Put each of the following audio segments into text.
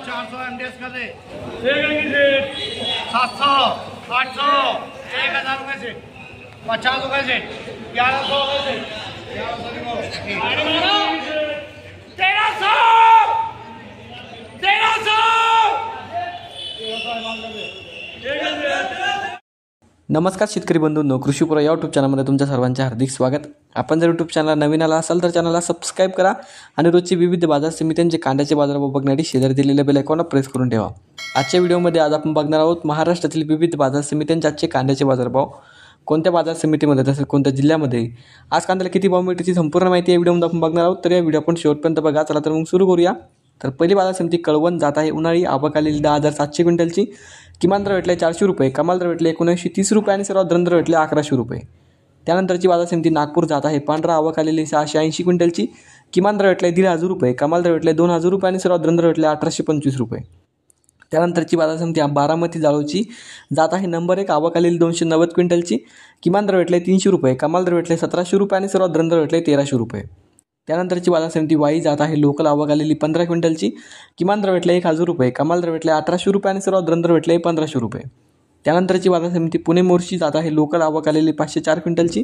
400 MDS का दे 700 800 1000 रुपये से 50 रुपये से 1100 रुपये से 1300 नमस्कार शेतकरी बंधूंनो, कृषीपुरा यूट्यूब चॅनलमध्ये तुमच्या सर्वांचे हार्दिक स्वागत। आपण जर यूट्यूब चॅनलला नवीन आला असाल तर चॅनलला सबस्क्राइब करा आणि रोजची विविध बाजार समित्यांचे कांद्याचे बाजारभाव बघण्यासाठी शेजारी दिलेल्या बेल आयकॉनला प्रेस करून ठेवा। आजच्या व्हिडिओमध्ये आज आपण बघणार आहोत महाराष्ट्रातील विविध बाजार समित्यांचे आजचे कांद्याचे बाजारभाव, कोणत्या बाजार समितीमध्ये तसेच कोणत्या जिल्ह्यामध्ये आज कांद्याला किती भाव मिळते संपूर्ण माहिती या व्हिडिओमध्ये आपण बघणार आहोत। तर या व्हिडिओ आपण शेवटपर्यंत बघा। चला तर मग सुरू करूया। तर पहिली बाजार समिती कळवण जात आहे। उन्हाळी आवक आलेली 10,700 क्विंटलची, किमान दर भेटले 400 रुपये, कमाल दर भेटले 1930 रुपये आणि सर्वात दर भेटले 1100 रुपये। त्यानंतरची बाजार समिती नागपूर जात आहे। पांढरा आवक आलेली 680 क्विंटलची, किमान दर भेटले 1,500 रुपये, कमाल दर भेटले 2,000 रुपये आणि सर्वात दर भेटले 1825 रुपये। त्यानंतरची बाजार समिती बारामती जाळूची जात आहे। नंबर 1 आवक आलेली 290 क्विंटलची, किमान दर भेटले 300 रुपये, कमाल दर भेटले 1700 रुपये आणि सर्वात दर भेटले 1300 रुपये। त्यानंतरची बाजार समिती वाई जात आहे। लोकल आवक आलेली 15 क्विंटलची, किमान दर भेटले 1000 रुपये, कमाल दर भेटले 1800 रुपये आणि सर्वात दर भेटले 1500 रुपये। त्यानंतरची बाजार समिती पुणे मोर्शी जात आहे। लोकल आवक आलेली 504 क्विंटलची,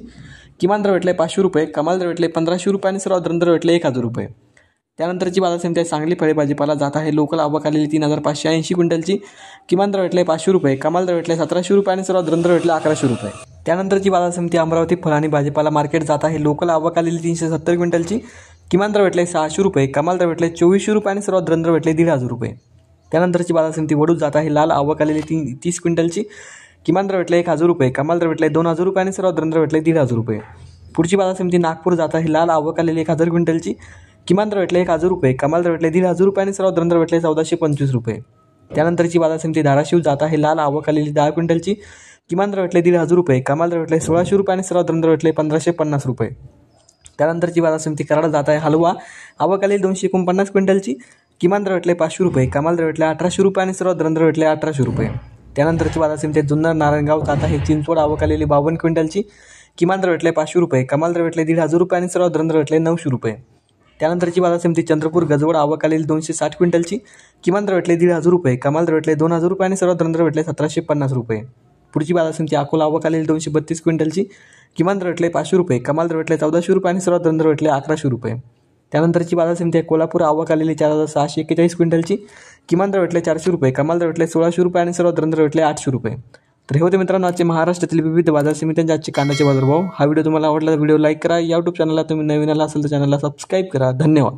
किमान दर भेटले 500 रुपये, कमाल दर भेटले 1500 रुपये आणि सर्वात दर भेटले 1000 रुपये। त्यानंतरची बाजार समिती सांगली फळे भाजीपाला जात आहे। लोकल आवक आलेली 3580 क्विंटलची, किमान दर भेटले 500 रुपये, कमाल दर भेटले 1700 रुपये आणि सर्वात दर भेटले 1100 रुपये। त्यानंतरची बाजार समिती अमरावती फळ आणि भाजीपाला मार्केट जात आहे। लोकल आवक आलेली 370 क्विंटलची, किमान दर भेटले 600 रुपये, कमाल दर भेटले 2400 रुपये आणि सर्वात दर भेटले 1,500 रुपये। त्यानंतरची बाजार समिती वडूज जात आहे। लाल आवक आलेली 30 क्विंटलची, किमान दर भेटले 1000 रुपये, कमाल दर भेटले 2000 रुपये आणि सर्वात दर भेटले 1,500 रुपये। पुढची बाजार समिती नागपूर जात आहे। लाल आवक आलेली 1000 क्विंटलची, किमान दर भेटले 1000 रुपये, कमाल दर भेटले 1,500 रुपये आणि सर्वात दर भेटले 1425 रुपये। त्यानंतरची बाजार समिती धाराशिव जात आहे। लाल आवक आलेली 10 क्विंटलची, किमान दर भेटले 1,500 रुपये, कमाल दर भेटले 1600 रुपये आणि सर्वात दर भेटले 1550 रुपये। त्यानंतरची बाजार समिती कराड जात आहे। हलवा आवक आलेली 249 क्विंटलची, किमान दर भेटले 500 रुपये, कमाल दर भेटले 1800 रुपये आणि सर्वात दर भेटले 1800 रुपये। त्यानंतरची बाजार समिती जुन्नर नारायणगाव जात आहे। चिंचवड आवक आलेली 52 क्विंटलची, किमान दर भेटले 500 रुपये, कमाल दर भेटले 1,500 रुपये आणि सर्वात दर भेटले 900 रुपये। त्यानंतरची बाजार समिती चंद्रपूर गजवड आवक आलेली 260 क्विंटलची, किमान दर भेटले 1,500 रुपये, कमाल दर भेटले 2000 रुपये आणि सर्वात दर भेटले 1750 रुपये। पुढची बाजार समिती अकोला आवक आलेली 232 क्विंटलची, किमान दर भेटले 500 रुपये, कमाल दर भेटले 1400 रुपये आणि सर्वात दर भेटले 1100 रुपये। त्यानंतरची बाजार समिती कोल्हापूर आवक आलेली 4641 क्विंटलची, किमान दर भेटले 400 रुपये, कमाल दर भेटले 1600 रुपये आणि सर्वात दर भेटले 800 रुपये। तर हे होते मित्रांनो आजचे महाराष्ट्रातील विविध बाजार समित्यांचे आजचे कांद्याचे बाजारभाव। हा व्हिडिओ तुम्हाला आवडला तर व्हिडिओ लाईक करा। यूट्यूब चॅनलला तुम्ही नवीन आला असेल तर चॅनलला सबस्क्राईब करा। धन्यवाद।